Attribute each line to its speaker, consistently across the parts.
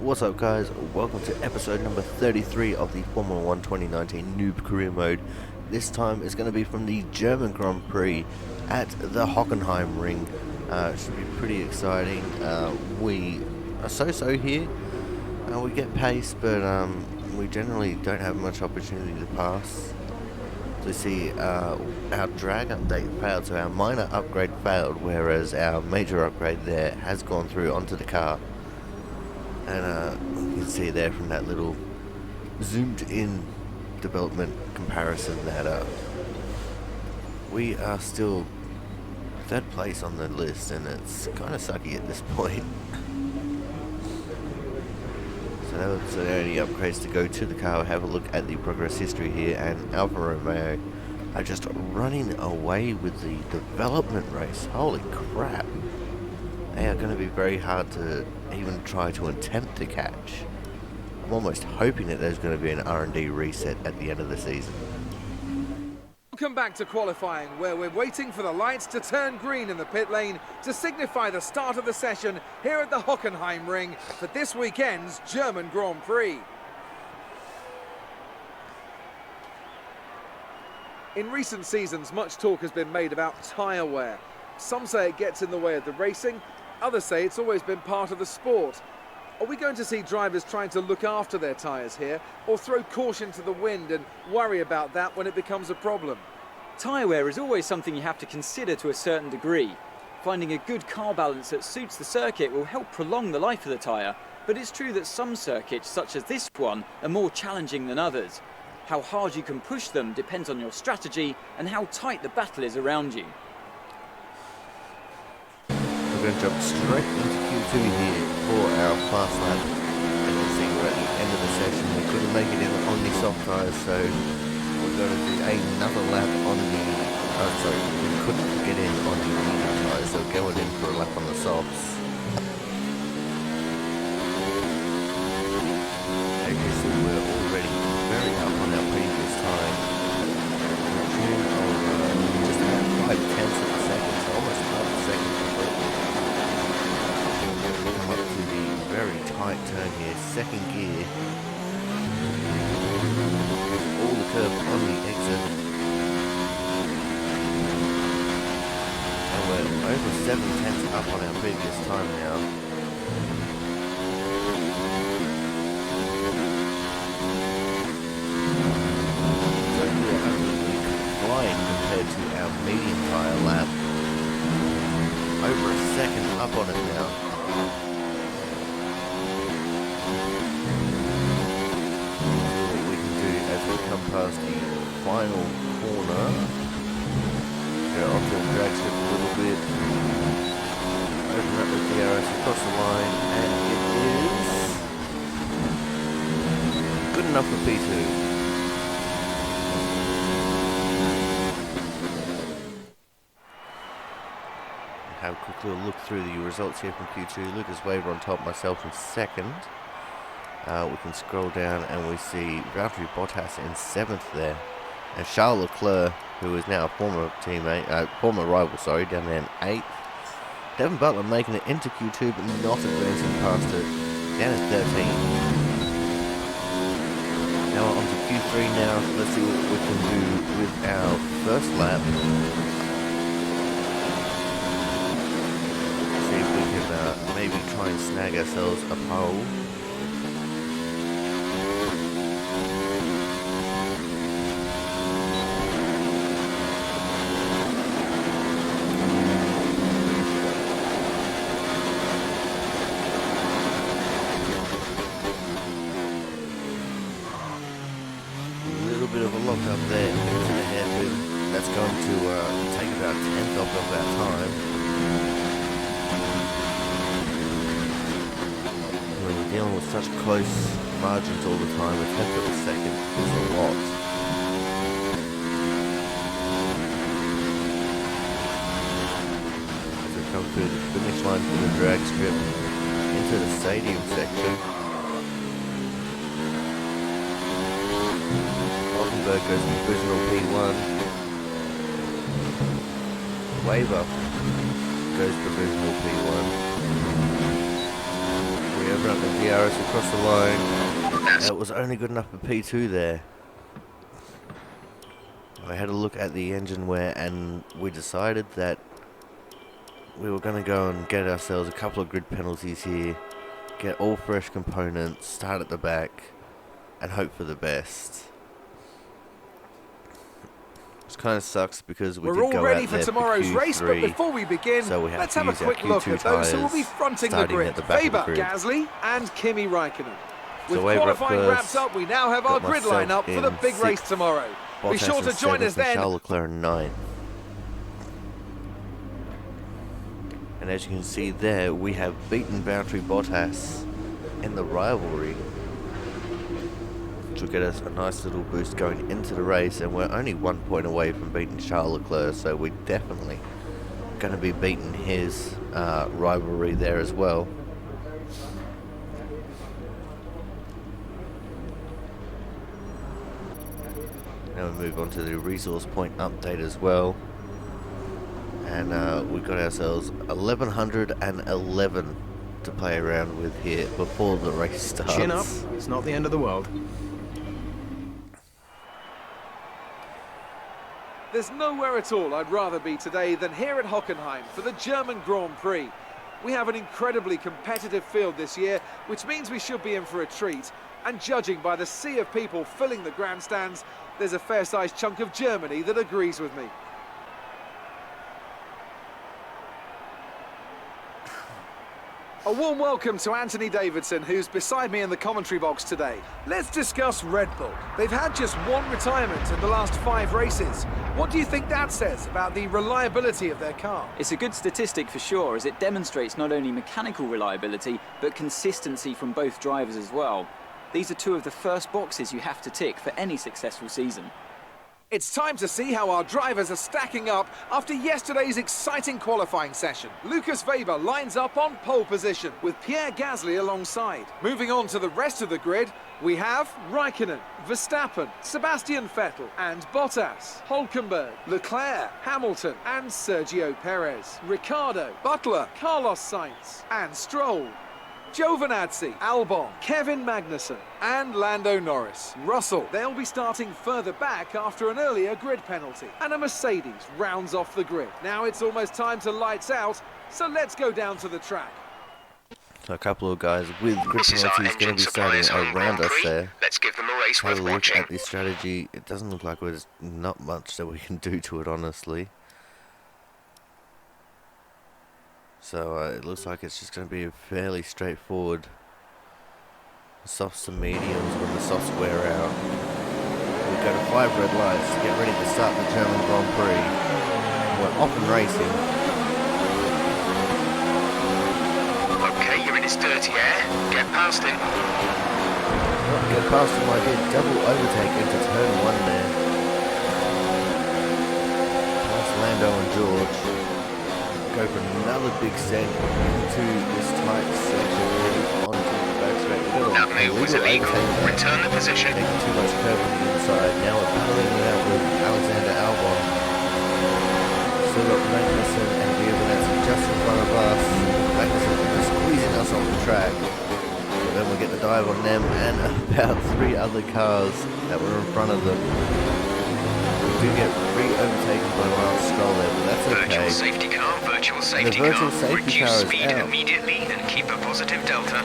Speaker 1: What's up guys, welcome to episode number 33 of the Formula 1 2019 Noob Career Mode. This time it's going to be from the German Grand Prix at the Hockenheim Ring. Should be pretty exciting. We are so-so here. We get pace, but we generally don't have much opportunity to pass. So you see our drag update failed, so our minor upgrade failed, whereas our major upgrade there has gone through onto the car. And you can see there from that little zoomed in development comparison that we are still third place on the list, and it's kind of sucky at this point. So those are the only upgrades to go to the car. We'll have a look at the progress history here, and Alfa Romeo are just running away with the development race. Holy crap. They are going to be very hard to even try to attempt to catch. I'm almost hoping that there's going to be an R&D reset at the end of the season.
Speaker 2: Welcome back to qualifying, where we're waiting for the lights to turn green in the pit lane to signify the start of the session here at the Hockenheim Ring for this weekend's German Grand Prix. In recent seasons, much talk has been made about tyre wear. Some say it gets in the way of the racing, others say it's always been part of the sport. Are we going to see drivers trying to look after their tyres here, or throw caution to the wind and worry about that when it becomes a problem?
Speaker 3: Tyre wear is always something you have to consider to a certain degree. Finding a good car balance that suits the circuit will help prolong the life of the tyre, but it's true that some circuits, such as this one, are more challenging than others. How hard you can push them depends on your strategy and how tight the battle is around you.
Speaker 1: We're going to jump straight into Q2 here for our fast lap. As you see, we're at the end of the session. We couldn't make it in on the soft tyres, so we're going to do another lap on the... we couldn't get in on the medium tyres, so going in for a lap on the softs. As you see, we're already very up on our previous time. Just about 5/10 of a second, so almost half a second completely. Come up to the very tight turn here, second gear. All the curve on the exit. And we're over 7/10 up on our previous time now. So we are absolutely flying compared to our medium tyre lap. Over a second up on it now. Come past the final corner. Go onto the drag strip a little bit. Open up the DRS across the line, and it is good enough for P2. Have a quick little look through the results here from Q2. Lucas Weber on top, myself in second. We can scroll down and we see Valtteri Bottas in 7th there, and Charles Leclerc, who is now a former rival, down there in 8th. Devin Butler making it into Q2 but not advancing past it, down in 13th. Now on to Q3 now, so let's see what we can do with our first lap. See if we can maybe try and snag ourselves a pole. Bit of a lock up there into the hairpin. That's going to take about 1/10 off of that time. When we're dealing with such close margins all the time, 1/10 of a second is a lot. As we come through the finish line for the drag strip into the stadium section. Goes to provisional P1. Weber goes provisional P1. We open up the DRS across the line. It was only good enough for P2 there. I had a look at the engine wear and we decided that we were going to go and get ourselves a couple of grid penalties here, get all fresh components, start at the back, and hope for the best. It kind of sucks because
Speaker 2: we're all ready for tomorrow's race, but before we begin, let's have a quick look at those who will be fronting the grid. Weber, Gasly and Kimi Raikkonen. With qualifying wrapped up, we now have our grid lineup for the big race tomorrow. Be sure to join us then.
Speaker 1: Charles Leclerc in 9. And as you can see there, we have beaten Valtteri Bottas in the rivalry, which will get us a nice little boost going into the race, and we're only 1 point away from beating Charles Leclerc, so we're definitely going to be beating his rivalry there as well. Now we move on to the resource point update as well. And we've got ourselves 1111 to play around with here before the race starts.
Speaker 4: Chin up, it's not the end of the world.
Speaker 2: There's nowhere at all I'd rather be today than here at Hockenheim for the German Grand Prix. We have an incredibly competitive field this year, which means we should be in for a treat. And judging by the sea of people filling the grandstands, there's a fair-sized chunk of Germany that agrees with me. A warm welcome to Anthony Davidson, who's beside me in the commentary box today. Let's discuss Red Bull. They've had just one retirement in the last 5 races. What do you think that says about the reliability of their car?
Speaker 3: It's a good statistic for sure, as it demonstrates not only mechanical reliability, but consistency from both drivers as well. These are 2 of the first boxes you have to tick for any successful season.
Speaker 2: It's time to see how our drivers are stacking up after yesterday's exciting qualifying session. Lucas Weber lines up on pole position with Pierre Gasly alongside. Moving on to the rest of the grid, we have Raikkonen, Verstappen, Sebastian Vettel and Bottas, Hülkenberg, Leclerc, Hamilton and Sergio Perez, Ricciardo, Butler, Carlos Sainz and Stroll, Giovinazzi, Albon, Kevin Magnussen and Lando Norris. Russell, they'll be starting further back after an earlier grid penalty. And a Mercedes rounds off the grid. Now it's almost time to lights out, so let's go down to the track.
Speaker 1: So a couple of guys with grid penalties going to be starting around us there.
Speaker 5: Let's give them a race
Speaker 1: Have
Speaker 5: worth
Speaker 1: a look
Speaker 5: watching.
Speaker 1: at the strategy. It doesn't look like there's not much that we can do to it, honestly. So it looks like it's just going to be fairly straightforward. Softs and mediums when the softs wear out. We go to 5 red lights to get ready to start the German Grand Prix. We're off and racing.
Speaker 5: Okay, you're in his dirty air. Get past him.
Speaker 1: Get past him, I did. Double overtake into turn 1 there. Past Lando and George. Go for another big send into this tight section heading onto the back straight.
Speaker 5: That move was illegal. Return the position.
Speaker 1: Taking too much curve on the inside. Now we're battling it out with Alexander Albon. Still got Magnussen and Giovinazzi just in front of us. Magnussen is squeezing us off the track. But then we get the dive on them and about 3 other cars that were in front of them. We do get re-overtaken by Miles Stroll there, but that's okay.
Speaker 5: Virtual safety car, virtual safety car. Reduce speed immediately and keep a positive delta.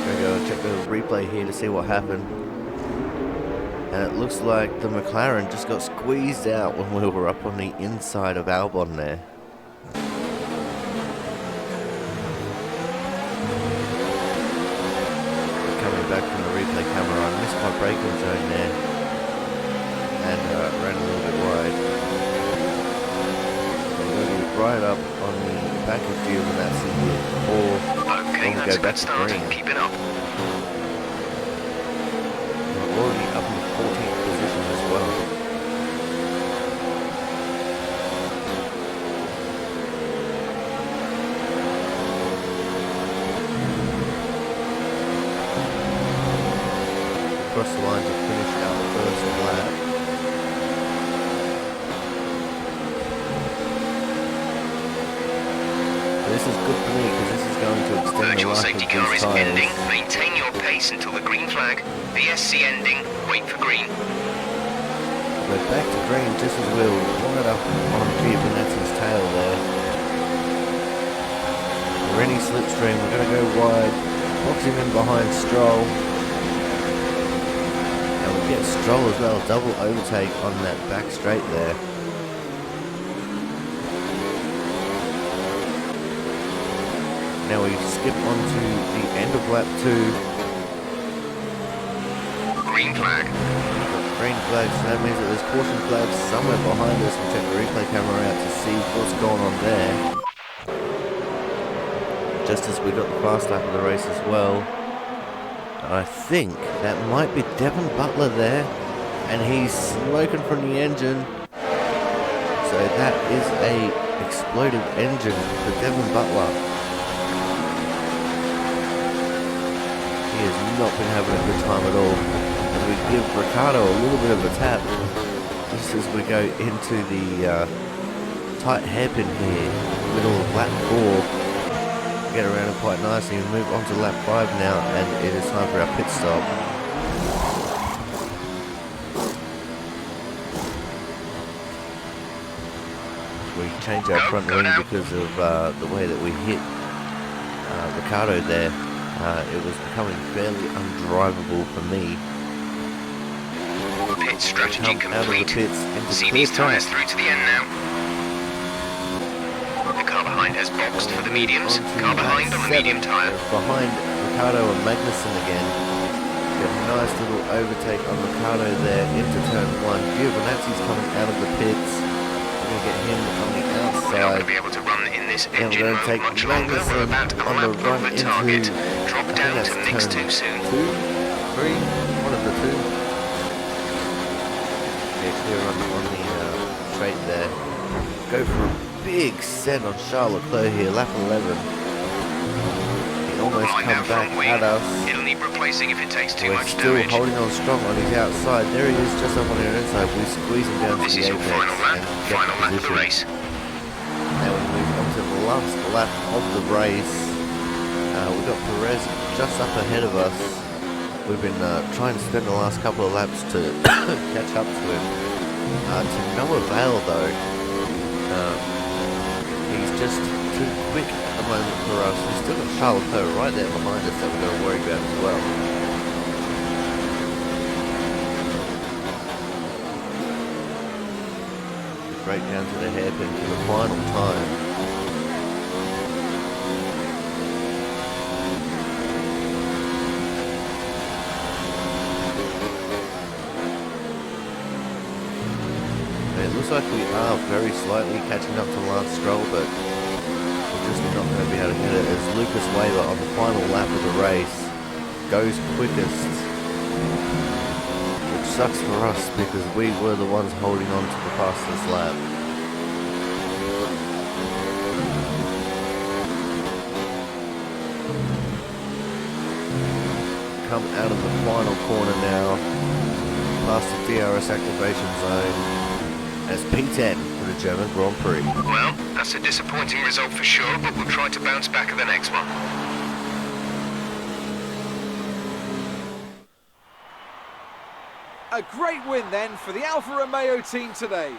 Speaker 1: We're going to go check the replay here to see what happened. And it looks like the McLaren just got squeezed out when we were up on the inside of Albon there. Coming back from the replay camera, I missed my braking zone there. And ran a little bit wide. We're going to be right up on the back of Giovinazzi here.
Speaker 5: Okay, that's a good start. Keep it up.
Speaker 1: We're already up in the 14th position as well. Across the line to finish our first lap. This is good for me because this is going to extend the life of
Speaker 5: safety car is
Speaker 1: tyres.
Speaker 5: ending. Maintain your pace until the green flag. VSC ending. Wait for green.
Speaker 1: We're back to green just as we're right up on Giovanetti's tail there. We're any slipstream, we're going to go wide, boxing in behind Stroll. And we get Stroll as well, double overtake on that back straight there. Now we skip on to the end of lap 2.
Speaker 5: Green flag.
Speaker 1: Green flag, so that means that there's caution flags somewhere behind us. We'll check the replay camera out to see what's going on there. Just as we got the fast lap of the race as well. And I think that might be Devon Butler there. And he's smoking from the engine. So that is a exploded engine for Devon Butler. He has not been having a good time at all. And we give Ricciardo a little bit of a tap just as we go into the tight hairpin here, middle of lap 4. Get around it quite nicely and move on to lap 5 now, and it is time for our pit stop. We change our front wing because of the way that we hit Ricciardo there. It was becoming fairly undrivable for me.
Speaker 5: Pit strategy complete.
Speaker 1: Out of the pits into
Speaker 5: See
Speaker 1: clear
Speaker 5: these tyres
Speaker 1: track.
Speaker 5: through to the end now. The car behind has boxed for the mediums. Car behind on the medium tyre.
Speaker 1: Behind Ricciardo and Magnussen again. Get a nice little overtake on Ricciardo there into turn 1. Giovanazzi's coming out of the pits. We're going to get him on the
Speaker 5: We're not going
Speaker 1: outside.
Speaker 5: to be able to run in this
Speaker 1: And
Speaker 5: engine
Speaker 1: we're going
Speaker 5: mode
Speaker 1: to take
Speaker 5: much longer. We're about a
Speaker 1: Magnussen on the
Speaker 5: lap
Speaker 1: run
Speaker 5: over
Speaker 1: into,
Speaker 5: target. Drop
Speaker 1: I think
Speaker 5: down
Speaker 1: that's
Speaker 5: to mix
Speaker 1: turn
Speaker 5: too soon.
Speaker 1: 2, 3, one of the two. Yeah, clear on the straight there. Go for a big set on Charles Leclerc here, lap 11. He almost
Speaker 5: Line
Speaker 1: come
Speaker 5: out
Speaker 1: back
Speaker 5: front wing.
Speaker 1: at us.
Speaker 5: It'll need replacing if it takes too
Speaker 1: We're
Speaker 5: much
Speaker 1: still
Speaker 5: damage.
Speaker 1: holding on strong on his outside. There he is, just up on our inside. We squeeze him down
Speaker 5: This
Speaker 1: to
Speaker 5: is
Speaker 1: the
Speaker 5: your
Speaker 1: apex
Speaker 5: final lap.
Speaker 1: and get
Speaker 5: Final lap of the
Speaker 1: position.
Speaker 5: race.
Speaker 1: Now we move on to the last lap of the race. We've got Perez just up ahead of us. We've been trying to spend the last couple of laps to catch up to him. To no avail though. He's just too quick at the moment for us. We've still got Charles Leclerc right there behind us that we've got to worry about as well. Straight down to the hairpin for the final time. It looks like we are very slightly catching up to Lance Stroll, but we're just not going to be able to get it as Lucas Weber on the final lap of the race goes quickest. Which sucks for us because we were the ones holding on to the fastest lap. Come out of the final corner now, past the DRS activation zone. As P10 for the German Grand Prix.
Speaker 5: Well, that's a disappointing result for sure, but we'll try to bounce back at the next one.
Speaker 2: A great win then for the Alfa Romeo team today.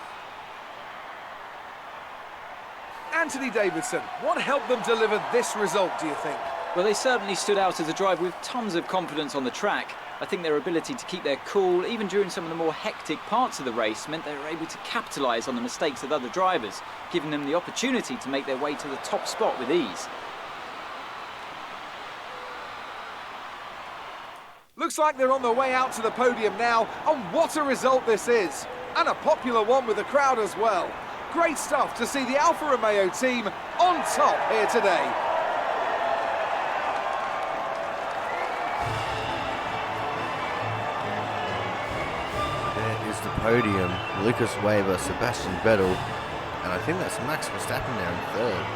Speaker 2: Anthony Davidson, what helped them deliver this result, do you think?
Speaker 3: Well, they certainly stood out as a driver with tons of confidence on the track. I think their ability to keep their cool, even during some of the more hectic parts of the race, meant they were able to capitalise on the mistakes of other drivers, giving them the opportunity to make their way to the top spot with ease.
Speaker 2: Looks like they're on their way out to the podium now, and what a result this is! And a popular one with the crowd as well. Great stuff to see the Alfa Romeo team on top here today.
Speaker 1: The podium, Lucas Weber, Sebastian Vettel, and I think that's Max Verstappen there in third.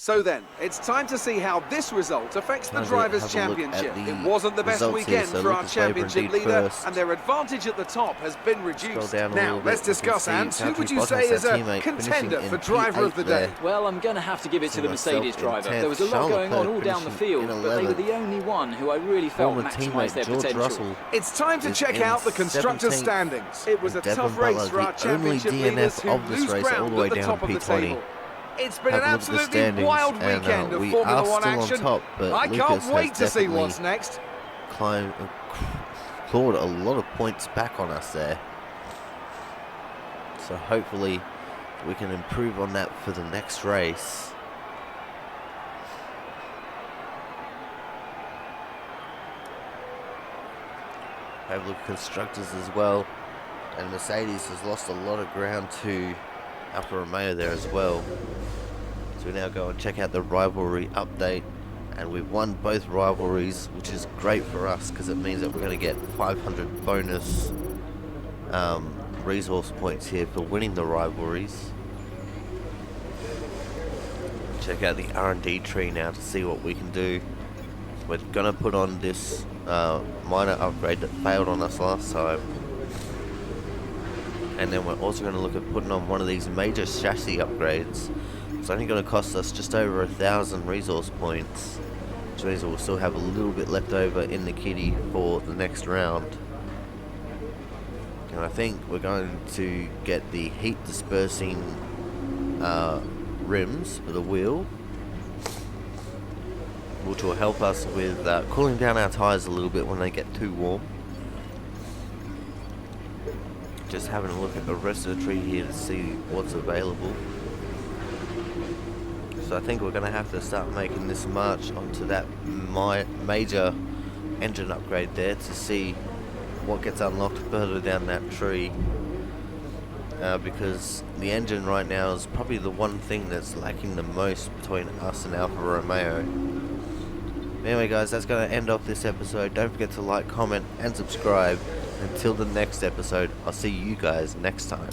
Speaker 2: So then, it's time to see how this result affects the
Speaker 1: Time to
Speaker 2: Drivers'
Speaker 1: have a look at
Speaker 2: Championship.
Speaker 1: the
Speaker 2: It wasn't the best
Speaker 1: results here.
Speaker 2: weekend
Speaker 1: So
Speaker 2: for our
Speaker 1: Lucas Weber
Speaker 2: championship
Speaker 1: indeed
Speaker 2: leader,
Speaker 1: first.
Speaker 2: and their advantage at the top has been reduced.
Speaker 1: Scroll down a
Speaker 2: Now,
Speaker 1: little bit,
Speaker 2: let's
Speaker 1: we can
Speaker 2: discuss,
Speaker 1: see
Speaker 2: Ant, who would you
Speaker 1: Valtteri
Speaker 2: say is
Speaker 1: Bottas,
Speaker 2: a
Speaker 1: teammate,
Speaker 2: contender
Speaker 1: finishing
Speaker 2: for
Speaker 1: in
Speaker 2: driver of
Speaker 1: P8
Speaker 2: the
Speaker 1: there.
Speaker 2: day?
Speaker 3: Well, I'm going to have to give it to the
Speaker 1: myself
Speaker 3: Mercedes
Speaker 1: in
Speaker 3: driver.
Speaker 1: 10th,
Speaker 3: There was a lot
Speaker 1: Charles
Speaker 3: going on
Speaker 1: Leclerc
Speaker 3: all down the
Speaker 1: finishing
Speaker 3: field,
Speaker 1: in
Speaker 3: but they were
Speaker 1: 11th.
Speaker 3: the only one who I really felt
Speaker 1: Former
Speaker 3: maximised
Speaker 1: teammate
Speaker 3: their
Speaker 1: George
Speaker 3: potential.
Speaker 1: Russell
Speaker 2: It's time to
Speaker 1: is
Speaker 2: check
Speaker 1: in
Speaker 2: out the constructors'
Speaker 1: 17th,
Speaker 2: standings. It was a
Speaker 1: and Devon
Speaker 2: tough race
Speaker 1: Butler,
Speaker 2: for our
Speaker 1: the only
Speaker 2: championship
Speaker 1: DNF
Speaker 2: leaders who
Speaker 1: of this
Speaker 2: lose
Speaker 1: race, all
Speaker 2: ground
Speaker 1: the way
Speaker 2: at the
Speaker 1: down
Speaker 2: top of the
Speaker 1: P20.
Speaker 2: table. It's been
Speaker 1: Have
Speaker 2: an
Speaker 1: a look at the
Speaker 2: absolutely
Speaker 1: standings,
Speaker 2: wild
Speaker 1: and,
Speaker 2: weekend of
Speaker 1: we
Speaker 2: Formula
Speaker 1: are
Speaker 2: 1
Speaker 1: still on
Speaker 2: action.
Speaker 1: top, but
Speaker 2: I
Speaker 1: Lucas
Speaker 2: can't
Speaker 1: has
Speaker 2: wait to see
Speaker 1: definitely
Speaker 2: what's next.
Speaker 1: clawed a lot of points back on us there. So hopefully we can improve on that for the next race. Have a look at constructors as well, and Mercedes has lost a lot of ground to Alfa Romeo there as well. So we now go and check out the rivalry update, and we've won both rivalries, which is great for us because it means that we're going to get 500 bonus resource points here for winning the rivalries. Check out the R&D tree now to see what we can do. We're going to put on this minor upgrade that failed on us last time, and then we're also going to look at putting on one of these major chassis upgrades. It's only going to cost us just over 1,000 resource points, which means we'll still have a little bit left over in the kitty for the next round. And I think we're going to get the heat dispersing rims for the wheel, which will help us with cooling down our tyres a little bit when they get too warm. Just having a look at the rest of the tree here to see what's available. So I think we're going to have to start making this march onto that major engine upgrade there to see what gets unlocked further down that tree. Because the engine right now is probably the one thing that's lacking the most between us and Alfa Romeo. Anyway guys, that's going to end off this episode. Don't forget to like, comment and subscribe. Until the next episode, I'll see you guys next time.